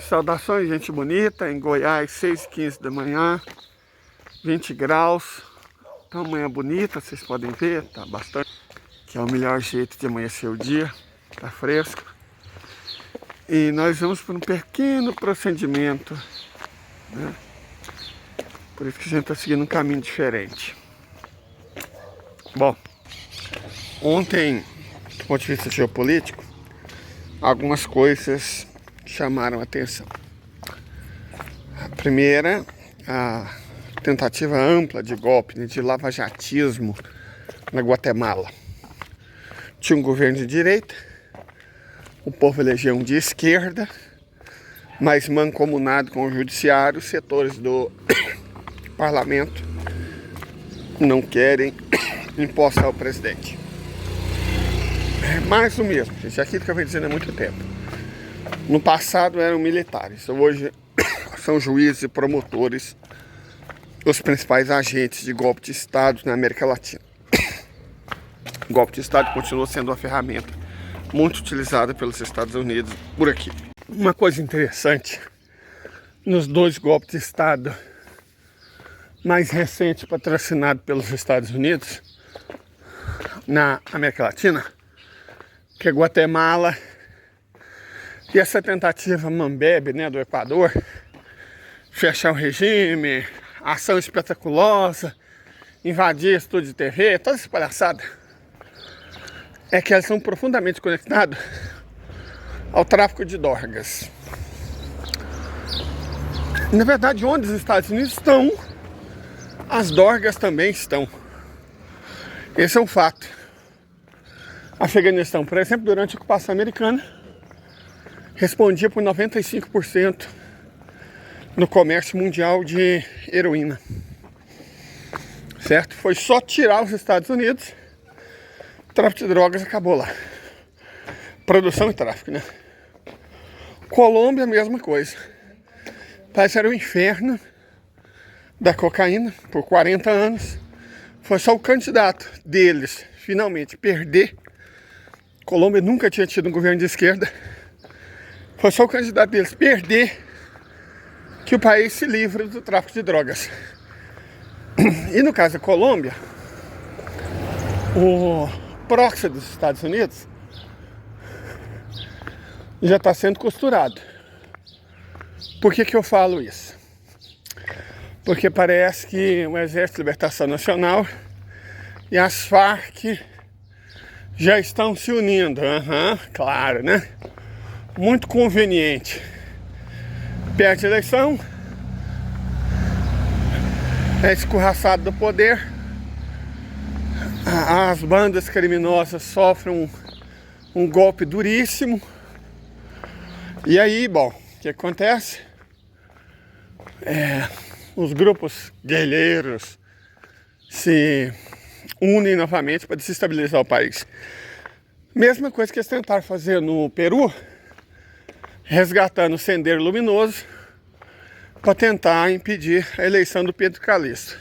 Saudações, gente bonita, em Goiás, 6h15 da manhã, 20 graus. Então, manhã bonita, vocês podem ver, tá bastante. Que é o melhor jeito de amanhecer o dia, tá fresco. E nós vamos por um pequeno procedimento, né? Por isso que a gente tá seguindo um caminho diferente. Bom, ontem, do ponto de vista geopolítico, algumas coisas chamaram a atenção. A primeira, a tentativa ampla de golpe, de lavajatismo na Guatemala. Tinha um governo de direita, o povo elegeu um de esquerda, mas mancomunado com o judiciário, os setores do parlamento não querem impostar ao presidente. É mais do mesmo, gente. Aquilo que eu venho dizendo há muito tempo. No passado eram militares, hoje são juízes e promotores, os principais agentes de golpe de Estado na América Latina. O golpe de Estado continua sendo uma ferramenta muito utilizada pelos Estados Unidos por aqui. Uma coisa interessante, nos dois golpes de Estado mais recentes patrocinados pelos Estados Unidos na América Latina, que é Guatemala e essa tentativa Mambebe, né, do Equador, fechar o regime, ação espetaculosa, invadir estúdio de TV, toda essa palhaçada, é que elas são profundamente conectadas ao tráfico de drogas. Na verdade, onde os Estados Unidos estão, as drogas também estão. Esse é um fato. Afeganistão, por exemplo, durante a ocupação americana, respondia por 95% no comércio mundial de heroína. Certo? Foi só tirar os Estados Unidos, o tráfico de drogas acabou lá. Produção e tráfico, né? Colômbia, a mesma coisa. Parece que era o inferno da cocaína por 40 anos. Foi só o candidato deles finalmente perder. Colômbia nunca tinha tido um governo de esquerda. Foi só o candidato deles perder que o país se livra do tráfico de drogas. E no caso da Colômbia, o proxy dos Estados Unidos já está sendo costurado. Por que eu falo isso? Porque parece que o Exército de Libertação Nacional e as Farc já estão se unindo. Claro, né? Muito conveniente. Perde a eleição, é escorraçado do poder, as bandas criminosas sofrem um golpe duríssimo. E aí, bom, o que acontece? Os grupos guerrilheiros se unem novamente para desestabilizar o país. Mesma coisa que eles tentaram fazer no Peru, resgatando o Sendero Luminoso para tentar impedir a eleição do Pedro Calixto.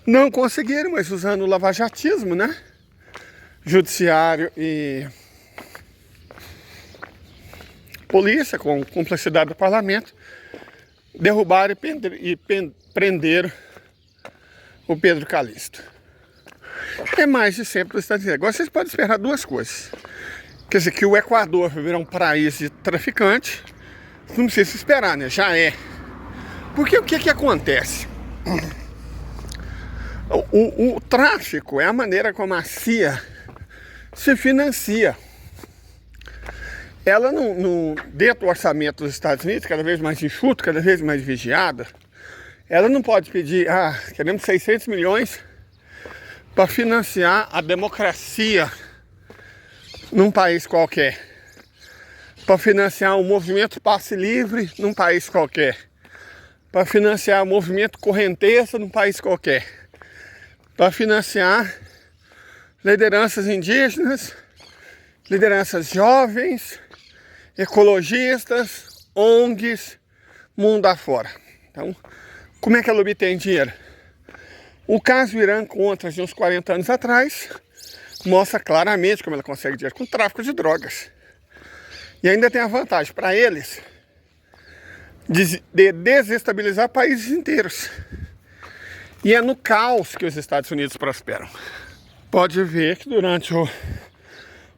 Não conseguiram, mas usando o lavajatismo, né? Judiciário e polícia, com complexidade do parlamento, derrubaram e prenderam o Pedro Calixto. É mais de sempre os Estados Unidos. Agora vocês podem esperar duas coisas. Quer dizer, que o Equador vai virar um país de traficante, não precisa esperar, né? Já é. Porque o que acontece? O tráfico é a maneira como a CIA se financia. Ela, dentro do orçamento dos Estados Unidos, cada vez mais enxuto, cada vez mais vigiada, ela não pode pedir, queremos 600 milhões para financiar a democracia num país qualquer, para financiar um movimento passe livre num país qualquer, para financiar o movimento correnteza num país qualquer, para financiar lideranças indígenas, lideranças jovens, ecologistas, ONGs, mundo afora. Então, como é que ela obtém dinheiro? O caso Irã contra de uns 40 anos atrás mostra claramente como ela consegue dinheiro com tráfico de drogas. E ainda tem a vantagem para eles de desestabilizar países inteiros. E é no caos que os Estados Unidos prosperam. Pode ver que durante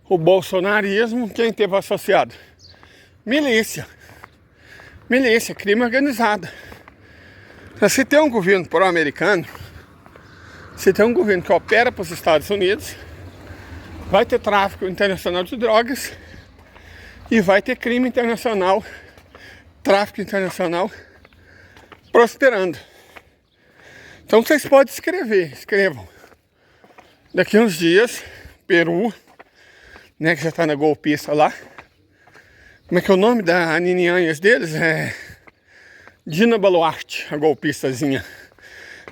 o bolsonarismo, quem teve associado? Milícia, crime organizado. Se tem um governo pró-americano, se tem um governo que opera para os Estados Unidos, vai ter tráfico internacional de drogas e vai ter crime internacional, tráfico internacional prosperando. Então vocês podem escrevam. Daqui uns dias, Peru, né, que já tá na golpista lá. Como é que é o nome da Aninhanhas deles? É Dina Boluarte, a golpistazinha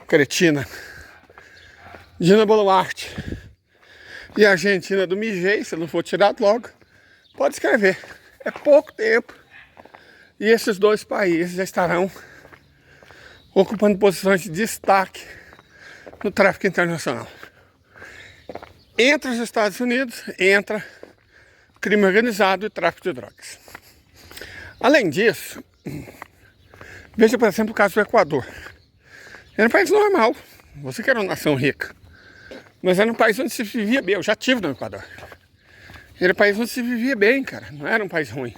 cretina. Dina Boluarte. E a Argentina do Mijei, se não for tirado logo, pode escrever. É pouco tempo. E esses dois países já estarão ocupando posições de destaque no tráfico internacional. Entre os Estados Unidos, entra crime organizado e tráfico de drogas. Além disso, veja, por exemplo, o caso do Equador. Era um país normal, você que era uma nação rica, mas era um país onde se vivia bem. Eu já estive no Equador. Era um país onde se vivia bem, cara, não era um país ruim.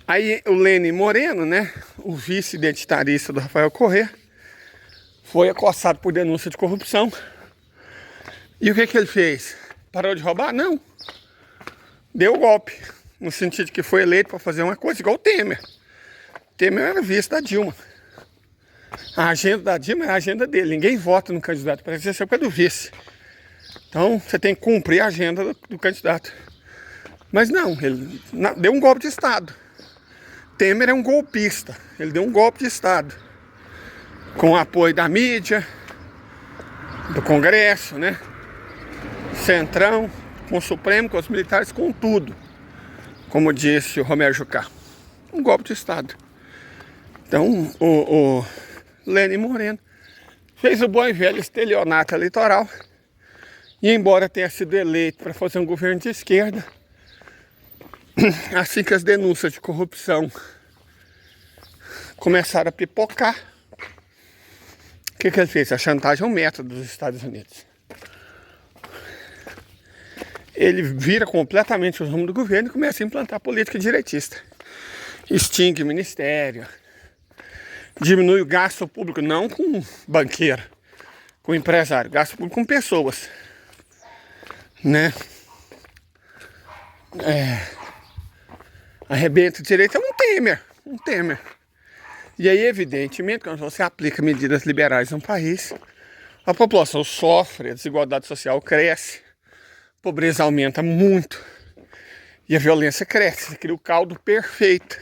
Aí o Lenin Moreno, né, o vice-identitarista do Rafael Correa, foi acossado por denúncia de corrupção. E o que ele fez? Parou de roubar? Não. Deu golpe. No sentido de que foi eleito para fazer uma coisa igual o Temer. Temer era vice da Dilma. A agenda da Dilma é a agenda dele. Ninguém vota no candidato presidencial por causa do vice. Então você tem que cumprir a agenda do candidato. Mas não, ele deu um golpe de Estado. Temer é um golpista. Ele deu um golpe de Estado. Com o apoio da mídia, do Congresso, né? Centrão, com o Supremo, com os militares, com tudo. Como disse o Romero Jucá. Um golpe de Estado. Então, o Lenin Moreno fez o bom e velho estelionato eleitoral. E embora tenha sido eleito para fazer um governo de esquerda, assim que as denúncias de corrupção começaram a pipocar, o que ele fez? A chantagem é um método dos Estados Unidos. Ele vira completamente o rumo do governo e começa a implantar política direitista. Extingue ministério, diminui o gasto público, não com banqueiro, com empresário, gasto público com pessoas, né? Arrebenta o direito é um Temer. E aí, evidentemente, quando você aplica medidas liberais no país, a população sofre, a desigualdade social cresce, a pobreza aumenta muito e a violência cresce. Você cria o caldo perfeito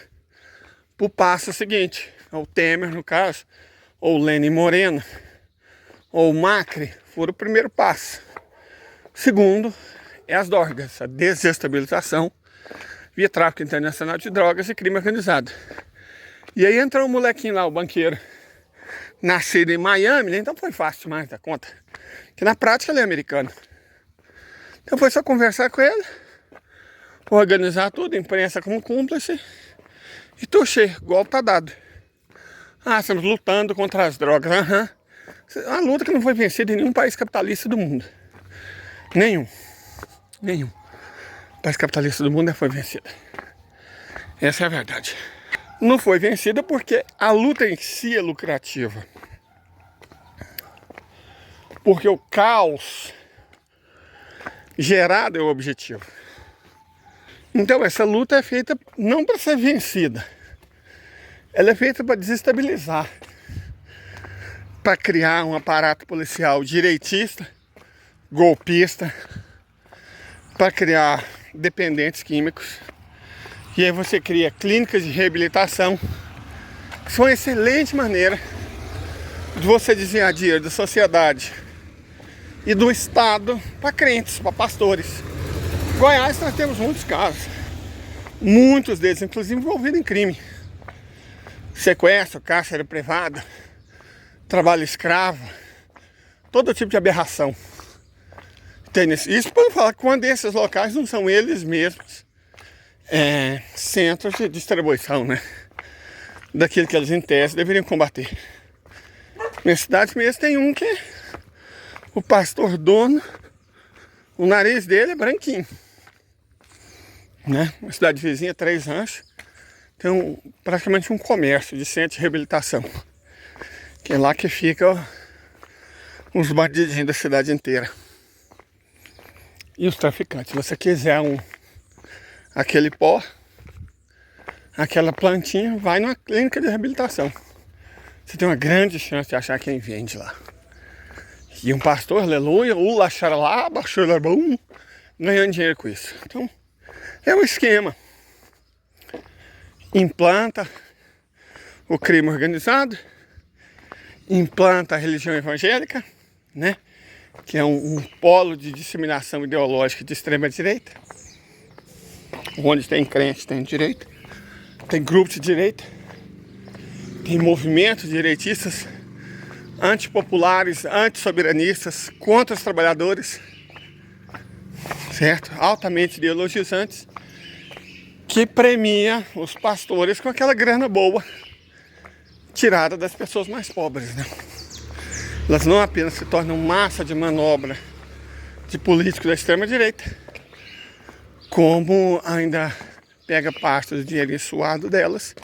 para o passo seguinte. O Temer, no caso, ou o Lenin Moreno, ou o Macri, foram o primeiro passo. O segundo é as drogas, a desestabilização via tráfico internacional de drogas e crime organizado. E aí entrou um molequinho lá, o banqueiro, nascido em Miami, então foi fácil demais da conta, que na prática ele é americano. Então foi só conversar com ele, organizar tudo, imprensa como cúmplice, e tuxê, golpe tá dado. Estamos lutando contra as drogas. Uma luta que não foi vencida em nenhum país capitalista do mundo. Nenhum. O país capitalista do mundo foi vencida. Essa é a verdade. Não foi vencida porque a luta em si é lucrativa. Porque o caos gerado é o objetivo. Então essa luta é feita não para ser vencida. Ela é feita para desestabilizar. Para criar um aparato policial direitista, golpista, para criar dependentes químicos. E aí você cria clínicas de reabilitação, que são uma excelente maneira de você desviar dinheiro da sociedade e do Estado para crentes, para pastores. Em Goiás nós temos muitos casos, muitos deles inclusive envolvidos em crime. Sequestro, cárcere privado, trabalho escravo, todo tipo de aberração. Isso para falar que quando esses locais não são eles mesmos centros de distribuição, né? daquilo que eles, em tese, deveriam combater. Minha cidade mesmo tem um que o pastor dono, o nariz dele é branquinho, né? Uma cidade vizinha, 3 ranchos, tem praticamente um comércio de centro de reabilitação, que é lá que fica os bandidinhos da cidade inteira e os traficantes. Se você quiser aquele pó, aquela plantinha, vai numa clínica de reabilitação. Você tem uma grande chance de achar quem vende lá. E um pastor, aleluia, xaralá, bum, ganhando dinheiro com isso. Então, é um esquema. Implanta o crime organizado, implanta a religião evangélica, né? Que é um polo de disseminação ideológica de extrema direita. Onde tem crente, tem direita. Tem grupos de direita. Tem movimentos direitistas antipopulares, antissoberanistas, contra os trabalhadores, certo? Altamente ideologizantes, que premia os pastores com aquela grana boa tirada das pessoas mais pobres, né? Elas não apenas se tornam massa de manobra de políticos da extrema direita, como ainda pega parte do dinheiro suado delas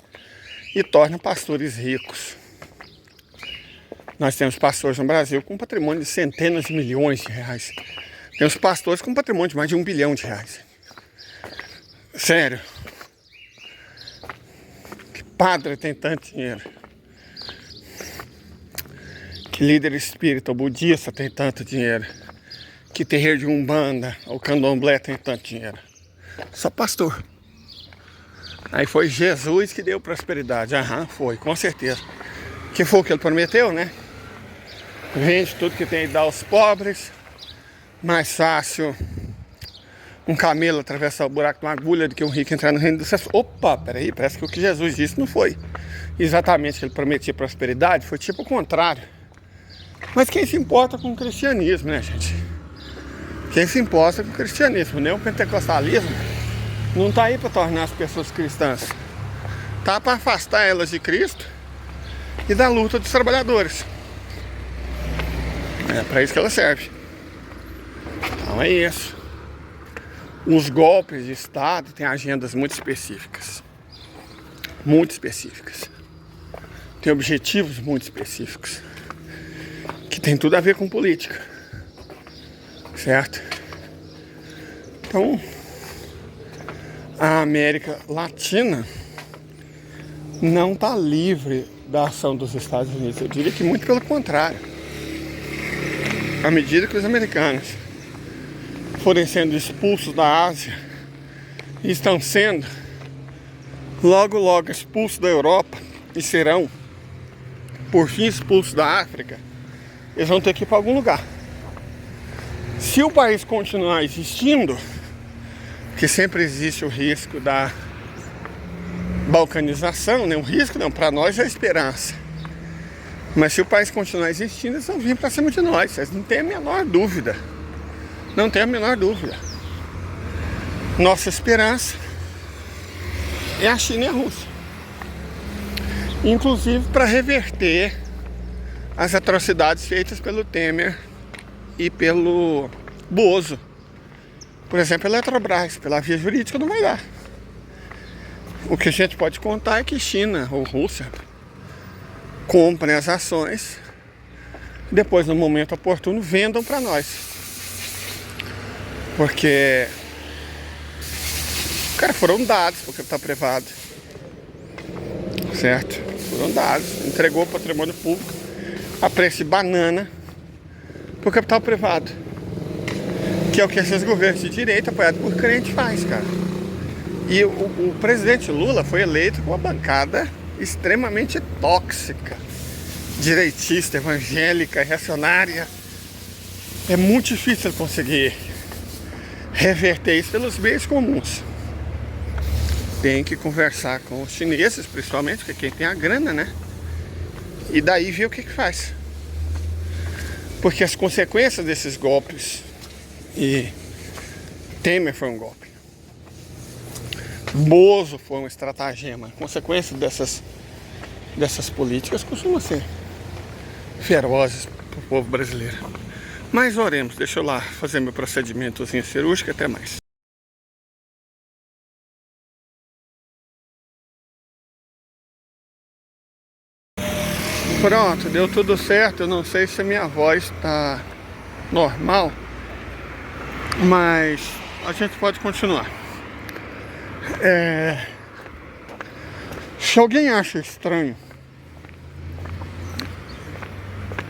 e torna pastores ricos. Nós temos pastores no Brasil com patrimônio de centenas de milhões de reais. Temos pastores com patrimônio de mais de R$1 bilhão. Sério. Que padre tem tanto dinheiro? Que líder espírita ou budista tem tanto dinheiro? Que terreiro de Umbanda ou Candomblé tem tanto dinheiro? Só pastor. Aí foi Jesus que deu prosperidade. Aham, foi, com certeza. Que foi o que ele prometeu, né? Vende tudo que tem e dá aos pobres. Mais fácil um camelo atravessar o buraco de uma agulha do que um rico entrar no reino dos céus. Opa, peraí, parece que o que Jesus disse não foi exatamente que ele prometia prosperidade, foi tipo o contrário. Mas quem se importa com o cristianismo, né, gente? Quem se importa com o cristianismo, né? O pentecostalismo não tá aí para tornar as pessoas cristãs. Tá para afastar elas de Cristo e da luta dos trabalhadores. É para isso que ela serve. Então é isso. Os golpes de Estado têm agendas muito específicas. Muito específicas. Tem objetivos muito específicos. Que tem tudo a ver com política. Certo? Então, a América Latina não está livre da ação dos Estados Unidos. Eu diria que muito pelo contrário. À medida que os americanos forem sendo expulsos da Ásia e estão sendo logo logo expulsos da Europa e serão por fim expulsos da África, eles vão ter que ir para algum lugar. Se o país continuar existindo, que sempre existe o risco da balcanização, né? Um risco não, para nós é a esperança. Mas se o país continuar existindo, eles vão vir para cima de nós. Vocês não tem a menor dúvida. Não tem a menor dúvida. Nossa esperança é a China e a Rússia. Inclusive para reverter as atrocidades feitas pelo Temer e pelo Bozo. Por exemplo, a Eletrobras, pela via jurídica não vai dar. O que a gente pode contar é que China ou Rússia comprem as ações, depois no momento oportuno vendam para nós. Porque cara, foram dados para o capital privado, certo? Foram dados, entregou o patrimônio público a preço de banana para o capital privado, que é o que esses governos de direita apoiados por crente faz, cara. E o presidente Lula foi eleito com uma bancada extremamente tóxica, direitista, evangélica, reacionária. É muito difícil conseguir reverter isso pelos meios comuns. Tem que conversar com os chineses, principalmente, porque quem tem a grana, né? E daí ver o que faz. Porque as consequências desses golpes, e Temer foi um golpe, Bozo foi um estratagema, consequência dessas dessas políticas costumam ser ferozes para o povo brasileiro. Mas oremos, deixa eu lá fazer meu procedimentozinho cirúrgico, até mais. Pronto, deu tudo certo. Eu não sei se a minha voz está normal, mas a gente pode continuar. Se alguém acha estranho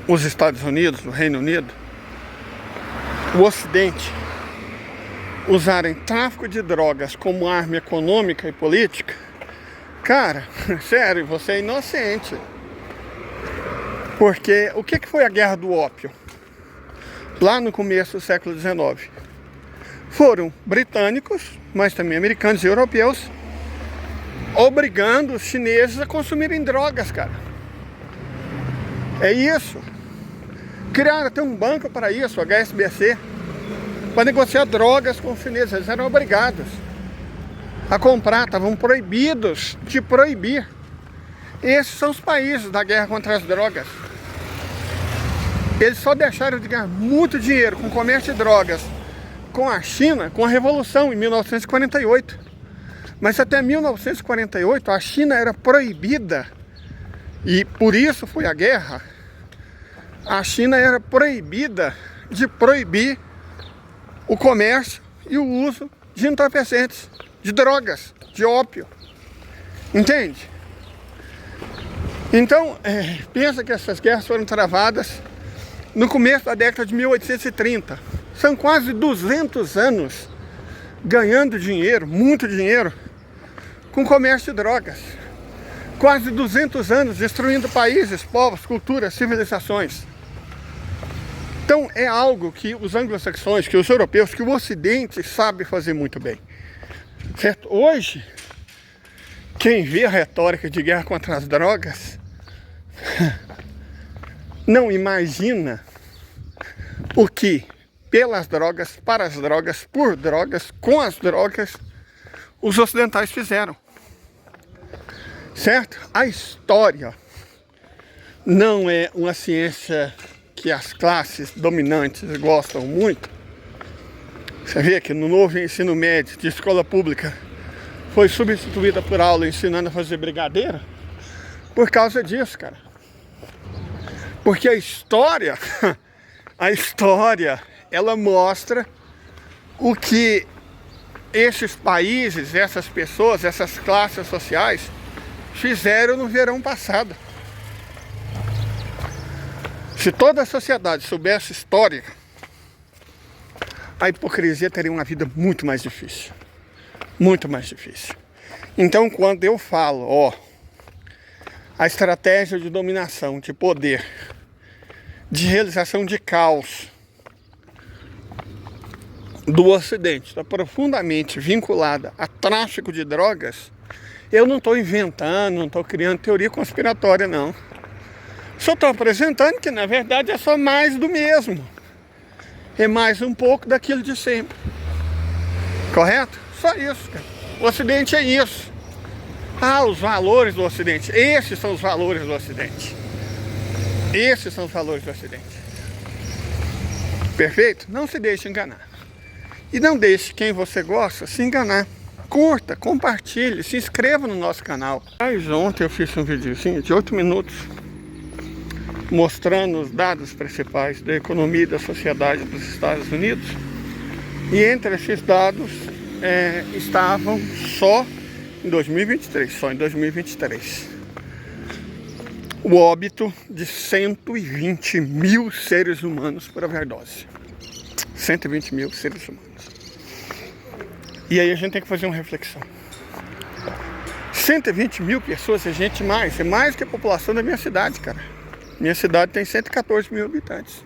os Estados Unidos, o Reino Unido, o Ocidente usarem tráfico de drogas como arma econômica e política, cara, sério, você é inocente. Porque o que foi a guerra do ópio? Lá no começo do século XIX. Foram britânicos, mas também americanos e europeus, obrigando os chineses a consumirem drogas, cara. É isso. Criaram até um banco para isso, o HSBC, para negociar drogas com os chineses. Eles eram obrigados a comprar, estavam proibidos de proibir. Esses são os países da guerra contra as drogas. Eles só deixaram de ganhar muito dinheiro com o comércio de drogas com a China, com a Revolução em 1948. Mas até 1948 a China era proibida, e por isso foi a guerra. A China era proibida de proibir o comércio e o uso de entorpecentes, de drogas, de ópio. Entende? Então, pensa que essas guerras foram travadas no começo da década de 1830. São quase 200 anos ganhando dinheiro, muito dinheiro, com comércio de drogas. Quase 200 anos destruindo países, povos, culturas, civilizações. Então é algo que os anglo-saxões, que os europeus, que o Ocidente sabe fazer muito bem. Certo? Hoje, quem vê a retórica de guerra contra as drogas não imagina o que pelas drogas, para as drogas, por drogas, com as drogas, os ocidentais fizeram. Certo? A história não é uma ciência que as classes dominantes gostam muito. Você vê que no novo ensino médio de escola pública foi substituída por aula ensinando a fazer brigadeiro por causa disso, cara. Porque a história, ela mostra o que esses países, essas pessoas, essas classes sociais fizeram no verão passado. Se toda a sociedade soubesse história, a hipocrisia teria uma vida muito mais difícil. Muito mais difícil. Então, quando eu falo, a estratégia de dominação, de poder, de realização de caos do Ocidente está profundamente vinculada a tráfico de drogas, eu não estou inventando, não estou criando teoria conspiratória, não. Só estou apresentando que, na verdade, é só mais do mesmo. É mais um pouco daquilo de sempre. Correto? Só isso, cara. O Ocidente é isso. Os valores do Ocidente. Esses são os valores do Ocidente. Esses são os valores do Ocidente. Perfeito? Não se deixe enganar. E não deixe quem você gosta se enganar. Curta, compartilhe, se inscreva no nosso canal. Mas ontem eu fiz um videozinho de 8 minutos mostrando os dados principais da economia e da sociedade dos Estados Unidos. E entre esses dados estavam só em 2023, o óbito de 120 mil seres humanos por overdose. 120 mil seres humanos. E aí a gente tem que fazer uma reflexão. 120 mil pessoas é gente mais, é mais que a população da minha cidade, cara. Minha cidade tem 114 mil habitantes.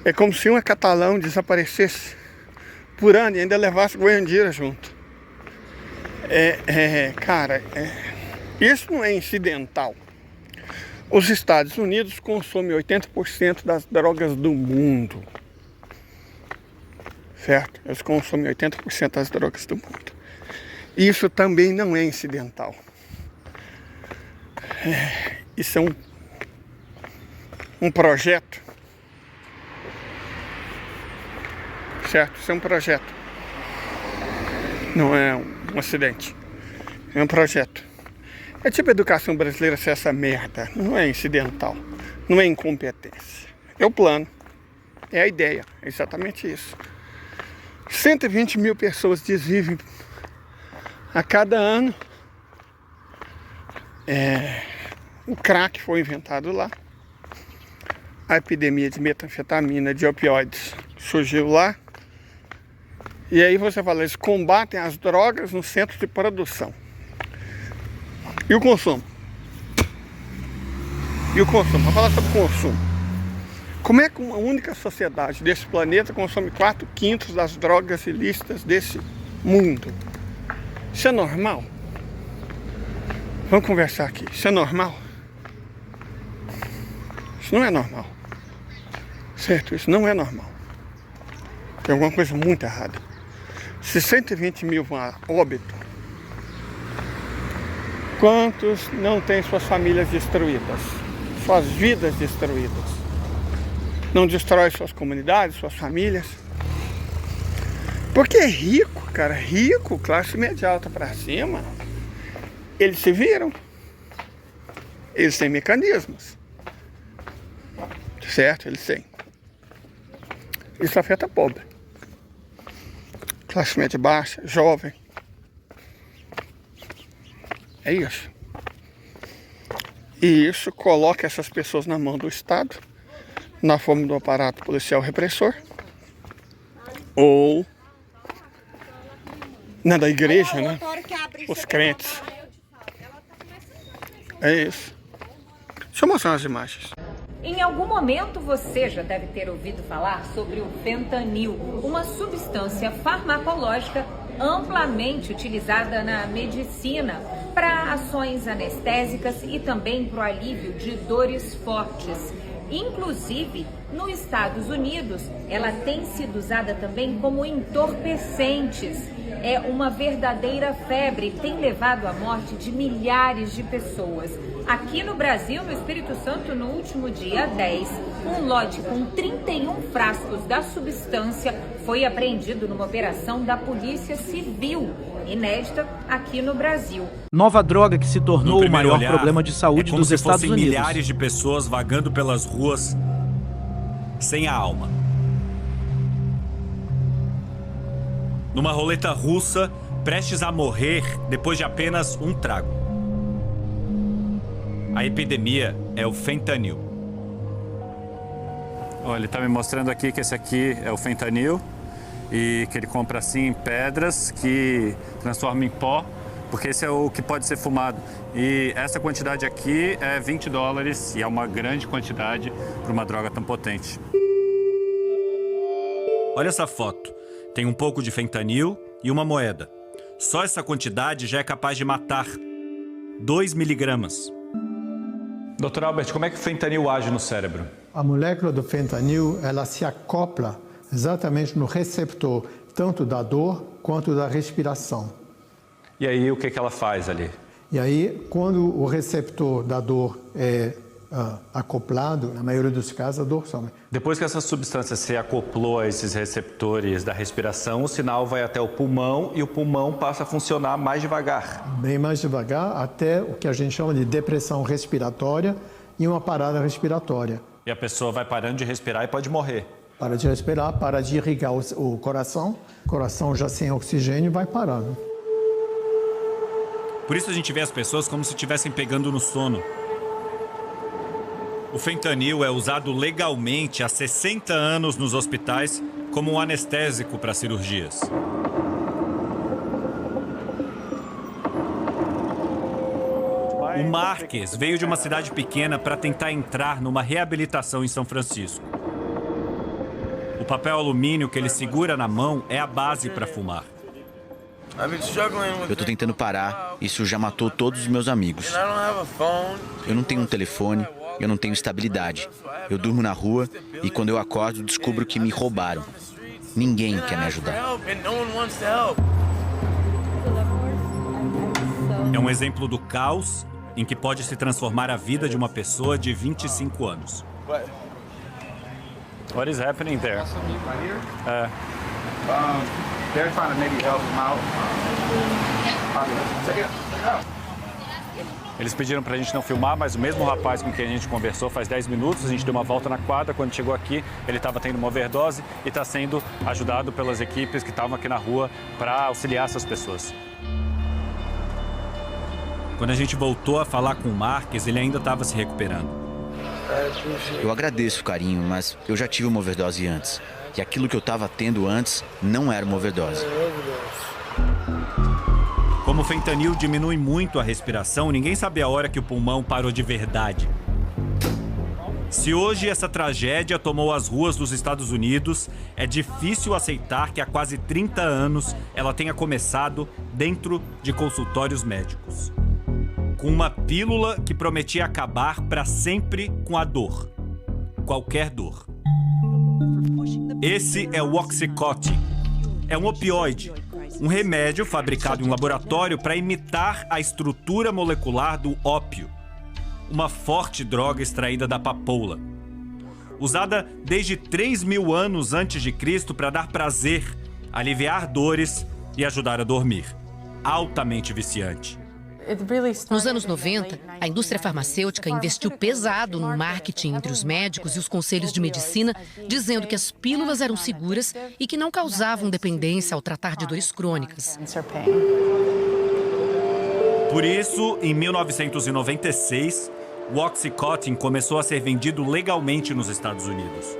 É como se uma Catalão desaparecesse por ano e ainda levasse Goiandira junto. Isso não é incidental. Os Estados Unidos consomem 80% das drogas do mundo. Certo? Eles consomem 80% das drogas do mundo. Isso também não é incidental. Isso é um projeto, certo? Isso é um projeto, não é um acidente, é um projeto. É tipo a educação brasileira ser essa merda, não é incidental, não é incompetência, é o plano, é a ideia, é exatamente isso. 120 mil pessoas desvivem a cada ano. O crack foi inventado lá. A epidemia de metanfetamina, de opioides, surgiu lá. E aí você fala, eles combatem as drogas no centro de produção. E o consumo? E o consumo? Vamos falar sobre consumo. Como é que uma única sociedade desse planeta consome 4/5 das drogas ilícitas desse mundo? Isso é normal? Vamos conversar aqui. Isso é normal? Isso não é normal. Certo? Isso não é normal. Tem alguma coisa muito errada. Se 120 mil vão a óbito, quantos não têm suas famílias destruídas? Suas vidas destruídas? Não destrói suas comunidades, suas famílias? Porque é rico, cara. Rico, classe média alta pra cima. Eles se viram. Eles têm mecanismos. Certo? Eles têm. Isso afeta pobre. Classe média baixa, jovem. É isso. E isso coloca essas pessoas na mão do Estado, na forma do aparato policial repressor, ou na da igreja, né? Os crentes. É isso. Deixa eu mostrar umas imagens. Em algum momento você já deve ter ouvido falar sobre o fentanil, uma substância farmacológica amplamente utilizada na medicina para ações anestésicas e também para o alívio de dores fortes. Inclusive, nos Estados Unidos, ela tem sido usada também como entorpecentes. É uma verdadeira febre, tem levado à morte de milhares de pessoas. Aqui no Brasil, no Espírito Santo, no último dia 10, um lote com 31 frascos da substância foi apreendido numa operação da Polícia Civil, inédita aqui no Brasil. Nova droga que se tornou o maior problema de saúde dos Estados Unidos. Milhares de pessoas vagando pelas ruas sem a alma. Numa roleta russa, prestes a morrer depois de apenas um trago. A epidemia é o fentanil. Olha, ele está me mostrando aqui que esse aqui é o fentanil e que ele compra assim em pedras que transforma em pó, porque esse é o que pode ser fumado. E essa quantidade aqui é $20 e é uma grande quantidade para uma droga tão potente. Olha essa foto. Tem um pouco de fentanil e uma moeda. Só essa quantidade já é capaz de matar 2 miligramas. Dr. Albert, como é que o fentanil age no cérebro? A molécula do fentanil, ela se acopla exatamente no receptor, tanto da dor quanto da respiração. E aí, o que ela faz ali? E aí, quando o receptor da dor é acoplado, na maioria dos casos, a dor some. Depois que essa substância se acoplou a esses receptores da respiração, o sinal vai até o pulmão e o pulmão passa a funcionar mais devagar. Bem mais devagar, até o que a gente chama de depressão respiratória e uma parada respiratória. E a pessoa vai parando de respirar e pode morrer. Para de respirar, para de irrigar o coração já sem oxigênio vai parando. Por isso a gente vê as pessoas como se estivessem pegando no sono. O fentanil é usado legalmente há 60 anos nos hospitais como um anestésico para cirurgias. O Marques veio de uma cidade pequena para tentar entrar numa reabilitação em São Francisco. O papel alumínio que ele segura na mão é a base para fumar. Eu tô tentando parar, isso já matou todos os meus amigos. Eu não tenho um telefone, eu não tenho estabilidade. Eu durmo na rua e quando eu acordo descubro que me roubaram. Ninguém quer me ajudar. É um exemplo do caos em que pode se transformar a vida de uma pessoa de 25 anos. What is happening there? They're trying to maybe help him out. Eles pediram pra gente não filmar, mas o mesmo rapaz com quem a gente conversou faz 10 minutos, a gente deu uma volta na quadra, quando chegou aqui, ele estava tendo uma overdose e está sendo ajudado pelas equipes que estavam aqui na rua para auxiliar essas pessoas. Quando a gente voltou a falar com o Marques, ele ainda estava se recuperando. Eu agradeço o carinho, mas eu já tive uma overdose antes. E aquilo que eu estava tendo antes não era uma overdose. Como o fentanil diminui muito a respiração, ninguém sabe a hora que o pulmão parou de verdade. Se hoje essa tragédia tomou as ruas dos Estados Unidos, é difícil aceitar que há quase 30 anos ela tenha começado dentro de consultórios médicos. Com uma pílula que prometia acabar para sempre com a dor. Qualquer dor. Esse é o Oxycontin. É um opioide, um remédio fabricado em um laboratório para imitar a estrutura molecular do ópio, uma forte droga extraída da papoula. Usada desde 3.000 anos antes de Cristo para dar prazer, aliviar dores e ajudar a dormir. Altamente viciante. Nos anos 90, a indústria farmacêutica investiu pesado no marketing entre os médicos e os conselhos de medicina, dizendo que as pílulas eram seguras e que não causavam dependência ao tratar de dores crônicas. Por isso, em 1996, o Oxycontin começou a ser vendido legalmente nos Estados Unidos.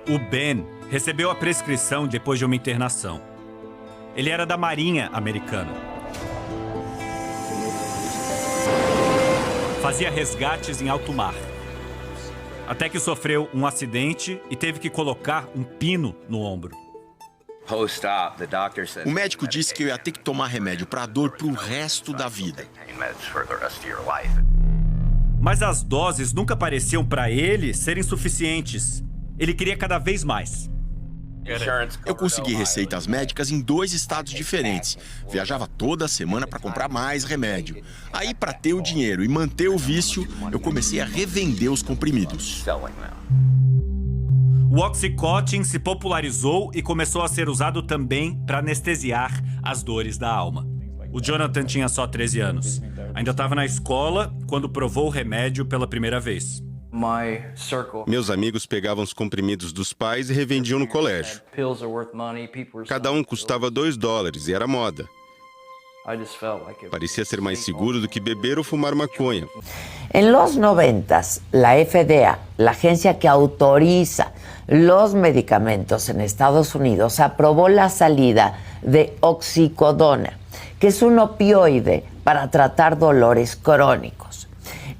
O Ben recebeu a prescrição depois de uma internação. Ele era da Marinha Americana. Fazia resgates em alto mar. Até que sofreu um acidente e teve que colocar um pino no ombro. O médico disse que eu ia ter que tomar remédio para a dor pro resto da vida. Mas as doses nunca pareciam para ele serem suficientes. Ele queria cada vez mais. Eu consegui receitas médicas em 2 estados diferentes. Viajava toda semana para comprar mais remédio. Aí, para ter o dinheiro e manter o vício, eu comecei a revender os comprimidos. O Oxycontin se popularizou e começou a ser usado também para anestesiar as dores da alma. O Jonathan tinha só 13 anos. Ainda estava na escola quando provou o remédio pela primeira vez. Meus amigos pegavam os comprimidos dos pais e revendiam no colégio. Cada um custava $2 e era moda. Parecia ser mais seguro do que beber ou fumar maconha. En los 90s, la FDA, la agencia que autoriza los medicamentos en Estados Unidos, aprobó la salida de oxicodona, que es un opioide para tratar dolores crónicos.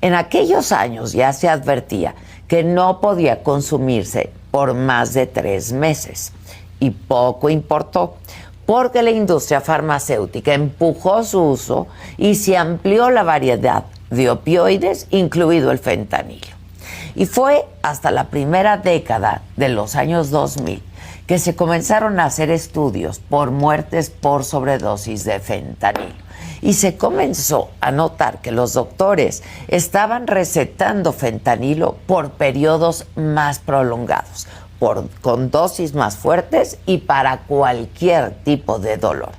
En aquellos años ya se advertía que no podía consumirse por más de 3 meses. Y poco importó, porque la industria farmacéutica empujó su uso y se amplió la variedad de opioides, incluido el fentanilo. Y fue hasta la primera década de los años 2000 que se comenzaron a hacer estudios por muertes por sobredosis de fentanilo. Y se comenzó a notar que los doctores estaban recetando fentanilo por periodos más prolongados, con dosis más fuertes y para cualquier tipo de dolor.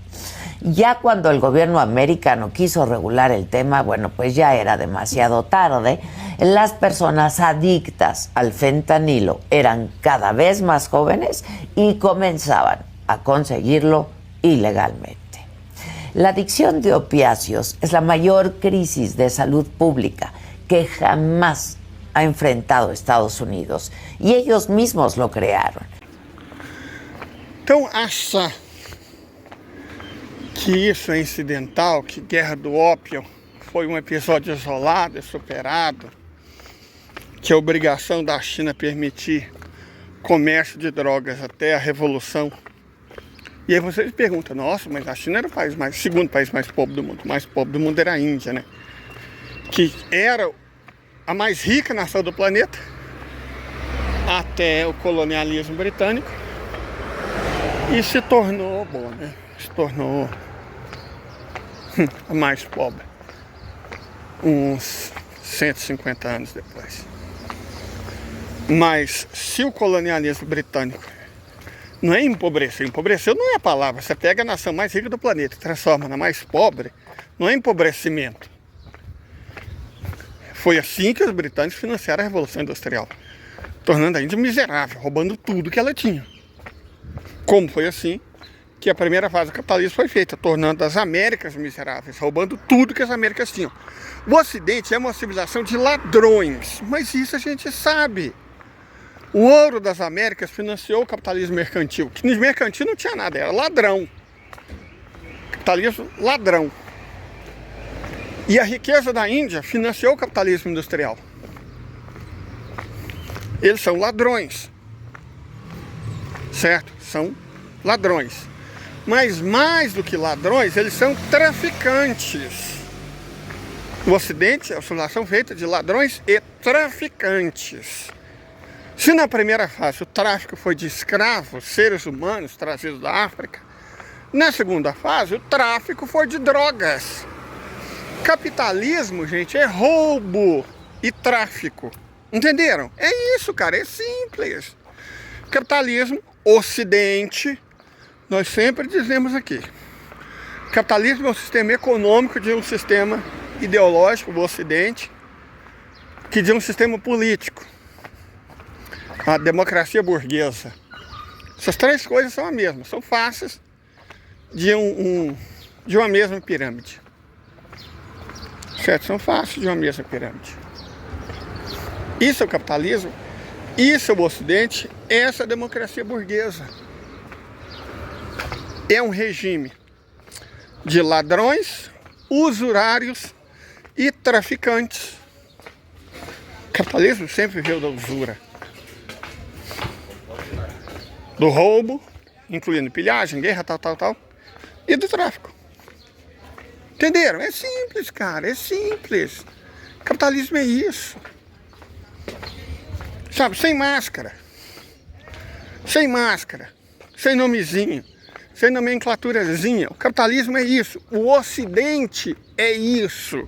Ya cuando el gobierno americano quiso regular el tema, bueno, pues ya era demasiado tarde. Las personas adictas al fentanilo eran cada vez más jóvenes y comenzaban a conseguirlo ilegalmente. La adicción de opiáceos es la mayor crisis de salud pública que jamás ha enfrentado Estados Unidos, y ellos mismos lo crearon. Então, achar que isso é incidental, que guerra do ópio foi um episódio isolado e superado, que a obrigação da China permitir comércio de drogas até a Revolução. E aí vocês perguntam, nossa, mas a China era o segundo país mais pobre do mundo. O mais pobre do mundo era a Índia, né? Que era a mais rica nação do planeta até o colonialismo britânico e se tornou, a mais pobre, uns 150 anos depois. Mas se o colonialismo britânico não é empobreceu não é a palavra, você pega a nação mais rica do planeta e transforma na mais pobre, não é empobrecimento. Foi assim que os britânicos financiaram a Revolução Industrial, tornando a Índia miserável, roubando tudo que ela tinha. Como foi assim que a primeira fase do capitalismo foi feita, tornando as Américas miseráveis, roubando tudo que as Américas tinham. O Ocidente é uma civilização de ladrões, mas isso a gente sabe. O ouro das Américas financiou o capitalismo mercantil, que no mercantil não tinha nada, era ladrão. Capitalismo ladrão. E a riqueza da Índia financiou o capitalismo industrial. Eles são ladrões. Certo? São ladrões. Mas mais do que ladrões, eles são traficantes. O Ocidente é uma civilização feita de ladrões e traficantes. Se na primeira fase o tráfico foi de escravos, seres humanos trazidos da África, na segunda fase o tráfico foi de drogas. Capitalismo, gente, é roubo e tráfico. Entenderam? É isso, cara, é simples. Capitalismo, Ocidente, nós sempre dizemos aqui. Capitalismo é um sistema econômico de um sistema ideológico, o Ocidente, que de um sistema político. A democracia burguesa. Essas três coisas são a mesma, são faces de uma mesma pirâmide. Certo? São faces de uma mesma pirâmide. Isso é o capitalismo, isso é o Ocidente, essa é a democracia burguesa. É um regime de ladrões, usurários e traficantes. O capitalismo sempre viveu da usura. Do roubo, incluindo pilhagem, guerra, tal, e do tráfico. Entenderam? É simples, cara, é simples. Capitalismo é isso. Sabe, sem máscara. Sem máscara. Sem nomezinho. Sem nomenclaturazinha. O capitalismo é isso. O Ocidente é isso.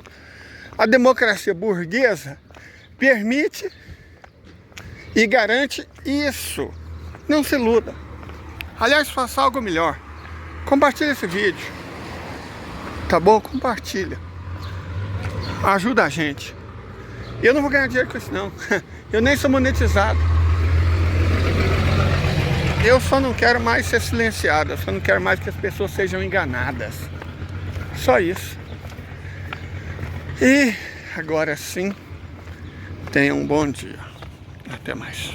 A democracia burguesa permite e garante isso. Não se iluda. Aliás, faça algo melhor. Compartilha esse vídeo. Tá bom? Compartilha. Ajuda a gente. Eu não vou ganhar dinheiro com isso, não. Eu nem sou monetizado. Eu só não quero mais ser silenciado. Eu só não quero mais que as pessoas sejam enganadas. Só isso. E agora sim, tenha um bom dia. Até mais.